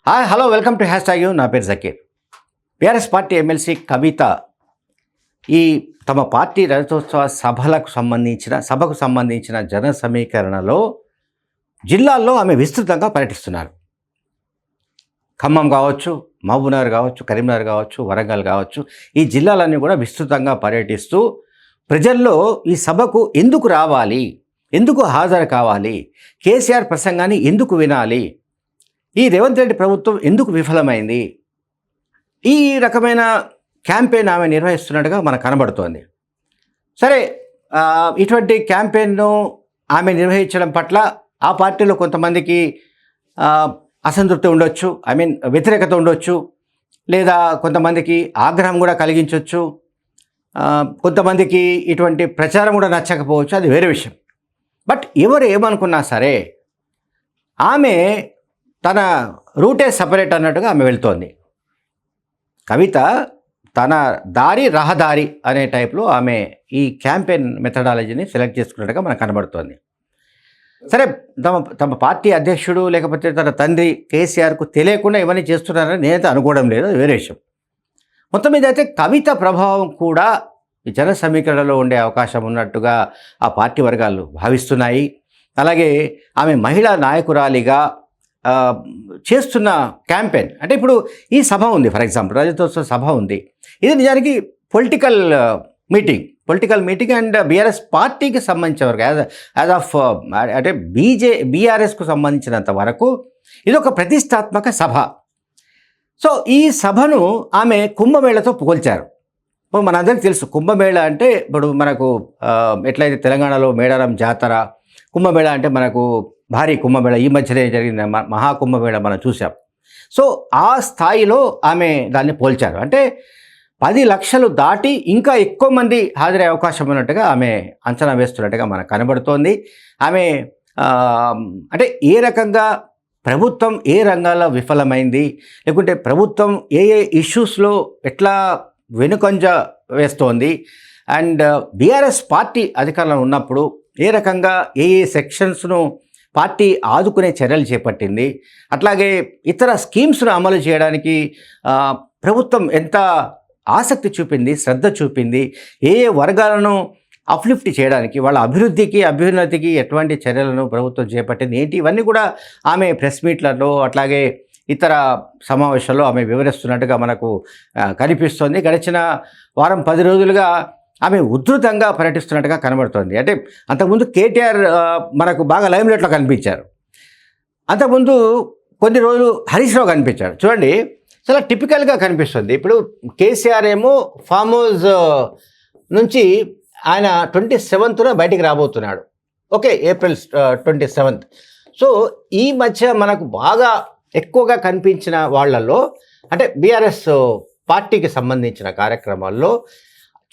Hi hello welcome to hash tag you. నా పేరు Zakir. BRS party MLC కవిత ఈ తమ పార్టీ రజతోత్సవ సభకు సంబంధించిన జన సమీకరణలో జిల్లాల్లో ఆమె విస్తృతంగా పర్యటిస్తున్నారు. ఖమ్మం కావచ్చు, మహబూబ్నగర్ కావచ్చు, కరీంనగర్ కావచ్చు, వరంగల్ కావచ్చు, ఈ జిల్లాలన్నీ కూడా విస్తృతంగా పర్యటిస్తూ ప్రజల్లో ఈ సభకు ఎందుకు రావాలి, ఎందుకు హాజరు కావాలి, కేసీఆర్ ప్రసంగాన్ని ఎందుకు వినాలి, ఈ రేవంత్ రెడ్డి ప్రభుత్వం ఎందుకు విఫలమైంది, ఈ రకమైన క్యాంపెయిన్ ఆమె నిర్వహిస్తున్నట్టుగా మనకు కనబడుతోంది. సరే, ఇటువంటి క్యాంపెయిన్ను ఆమె నిర్వహించడం పట్ల ఆ పార్టీలో కొంతమందికి అసంతృప్తి ఉండొచ్చు, వ్యతిరేకత ఉండొచ్చు, లేదా కొంతమందికి ఆగ్రహం కూడా కలిగించవచ్చు, కొంతమందికి ఇటువంటి ప్రచారం కూడా నచ్చకపోవచ్చు, అది వేరే విషయం. బట్ ఎవరు ఏమనుకున్నా సరే ఆమె తన రూటే సపరేట్ అన్నట్టుగా ఆమె వెళ్తోంది. కవిత తన దారి రహదారి అనే టైప్లో ఆమె ఈ క్యాంపెయిన్ మెథడాలజీని సెలెక్ట్ చేసుకున్నట్టుగా మనకు కనబడుతోంది. సరే, తమ పార్టీ అధ్యక్షుడు లేకపోతే తన తండ్రి కేసీఆర్కు తెలియకుండా ఇవన్నీ చేస్తున్నారని నేనైతే అనుకోవడం లేదు, అది వేరే విషయం. మొత్తం మీద అయితే కవిత ప్రభావం కూడా ఈ జన సమీకరణలో ఉండే అవకాశం ఉన్నట్టుగా ఆ పార్టీ వర్గాలు భావిస్తున్నాయి. అలాగే ఆమె మహిళా నాయకురాలిగా చేస్తున్న క్యాంపెయిన్ అంటే ఇప్పుడు ఈ సభ ఉంది, ఫర్ ఎగ్జాంపుల్ రజతోత్సవ సభ ఉంది. ఇది నిజానికి పొలిటికల్ మీటింగ్ అండ్ బీఆర్ఎస్ పార్టీకి సంబంధించిన వరకు యాజ్ ఆఫ్ అంటే బీఆర్ఎస్కు సంబంధించినంత వరకు ఇది ఒక ప్రతిష్టాత్మక సభ. సో ఈ సభను ఆమె కుంభమేళతో పోల్చారు. మనందరికీ తెలుసు కుంభమేళ అంటే ఇప్పుడు మనకు ఎట్లయితే తెలంగాణలో మేడారం జాతర, కుంభమేళ అంటే మనకు భారీ కుంభమేళ, ఈ మధ్యనే జరిగిన మహాకుంభమేళ మనం చూసాం. సో ఆ స్థాయిలో ఆమె దాన్ని పోల్చారు. అంటే 10 లక్షలు దాటి ఇంకా ఎక్కువ మంది హాజరయ్యే అవకాశం ఉన్నట్టుగా ఆమె అంచనా వేస్తున్నట్టుగా మనకు కనబడుతోంది. ఆమె అంటే ఏ రకంగా ప్రభుత్వం ఏ రంగాల్లో విఫలమైంది, లేకుంటే ప్రభుత్వం ఏ ఇష్యూస్లో ఎట్లా వెనుకంజ వేస్తోంది, అండ్ బీఆర్ఎస్ పార్టీ అధికారంలో ఉన్నప్పుడు ఏ రకంగా ఏ సెక్షన్స్ను పార్టీ ఆదుకునే చర్యలు చేపట్టింది, అట్లాగే ఇతర స్కీమ్స్ను అమలు చేయడానికి ప్రభుత్వం ఎంత ఆసక్తి చూపింది, శ్రద్ధ చూపింది, ఏ వర్గాలను అప్లిఫ్ట్ చేయడానికి, వాళ్ళ అభ్యున్నతికి ఎటువంటి చర్యలను ప్రభుత్వం చేపట్టింది ఏంటి, ఇవన్నీ కూడా ఆమె ప్రెస్ మీట్లలో అట్లాగే ఇతర సమావేశాల్లో ఆమె వివరిస్తున్నట్టుగా మనకు కనిపిస్తోంది. గడిచిన వారం 10 రోజులుగా ఆమె ఉధృతంగా పర్యటిస్తున్నట్టుగా కనబడుతోంది. అంటే అంతకుముందు కేటీఆర్ మనకు బాగా లైమ్లైట్లో కనిపించారు. అంతకుముందు కొన్ని రోజులు హరీష్ రావు కనిపించారు. చూడండి, చాలా టిపికల్గా కనిపిస్తుంది. ఇప్పుడు కేసీఆర్ ఏమో ఫామ్ హౌస్ నుంచి ఆయన 27న బయటికి రాబోతున్నాడు. Okay, April 27. సో ఈ మధ్య మనకు బాగా ఎక్కువగా కనిపించిన వాళ్ళల్లో అంటే బీఆర్ఎస్ పార్టీకి సంబంధించిన కార్యక్రమాల్లో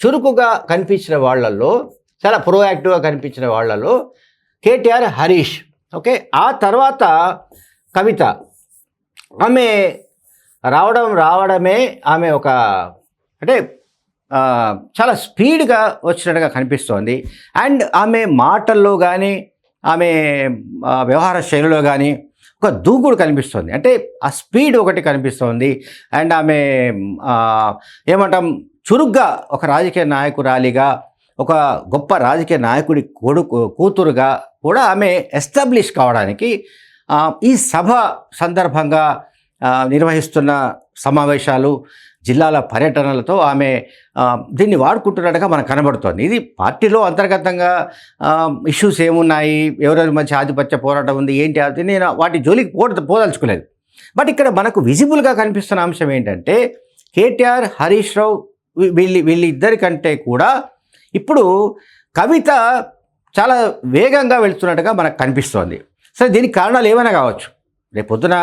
చురుకుగా కనిపించిన వాళ్ళల్లో, చాలా ప్రోయాక్టివ్గా కనిపించిన వాళ్ళలో కేటీఆర్, హరీష్. ఓకే, ఆ తర్వాత కవిత. ఆమె రావడమే ఆమె ఒక అంటే చాలా స్పీడ్గా వచ్చినట్టుగా కనిపిస్తోంది. అండ్ ఆమె మాటల్లో కానీ ఆమె వ్యవహార శైలిలో కానీ ఒక దూకుడు కనిపిస్తుంది. అంటే ఆ స్పీడ్ ఒకటి కనిపిస్తోంది. అండ్ ఆమె ఏమంటాం, చురుగ్గా ఒక రాజకీయ నాయకురాలిగా, ఒక గొప్ప రాజకీయ నాయకుడి కూతురుగా కూడా ఆమె ఎస్టాబ్లిష్ కావడానికి ఈ సభ సందర్భంగా నిర్వహిస్తున్న సమావేశాలు, జిల్లాల పర్యటనలతో ఆమె దీన్ని వాడుకుంటున్నట్టుగా మనకు కనబడుతోంది. ఇది పార్టీలో అంతర్గతంగా ఇష్యూస్ ఏమున్నాయి, ఎవరెవరి మధ్య ఆధిపత్య పోరాటం ఉంది ఏంటి, అది నేను వాటి జోలికి పోదలుచుకోలేదు. బట్ ఇక్కడ మనకు విజిబుల్గా కనిపిస్తున్న అంశం ఏంటంటే కేటీఆర్, హరీష్ రావు వీళ్ళిద్దరికంటే కూడా ఇప్పుడు కవిత చాలా వేగంగా వెళ్తున్నట్టుగా మనకు కనిపిస్తోంది. సరే, దీనికి కారణాలు ఏమైనా కావచ్చు. రేపు పొద్దున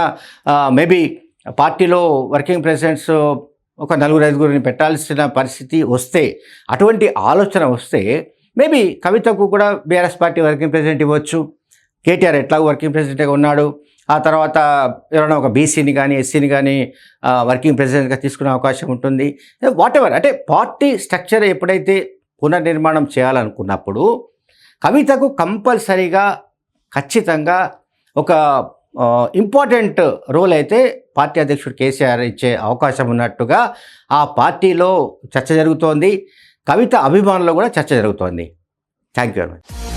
మేబీ పార్టీలో వర్కింగ్ ప్రెసిడెంట్స్ ఒక 4-5 పెట్టాల్సిన పరిస్థితి వస్తే, అటువంటి ఆలోచన వస్తే మేబీ కవితకు కూడా బీఆర్ఎస్ పార్టీ వర్కింగ్ ప్రెసిడెంట్ ఇవ్వచ్చు. కేటీఆర్ ఎట్లాగో వర్కింగ్ ప్రెసిడెంట్గా ఉన్నాడు. ఆ తర్వాత ఎవరైనా ఒక బీసీని కానీ ఎస్సీని కానీ వర్కింగ్ ప్రెసిడెంట్గా తీసుకునే అవకాశం ఉంటుంది. వాటెవర్, అంటే పార్టీ స్ట్రక్చర్ ఎప్పుడైతే పునర్నిర్మాణం చేయాలనుకున్నప్పుడు కవితకు కంపల్సరీగా ఖచ్చితంగా ఒక ఇంపార్టెంట్ రోల్ అయితే పార్టీ అధ్యక్షుడు కేసీఆర్ ఇచ్చే అవకాశం ఉన్నట్టుగా ఆ పార్టీలో చర్చ జరుగుతోంది. కవిత అభిమానులు కూడా చర్చ జరుగుతోంది. Thank you very much.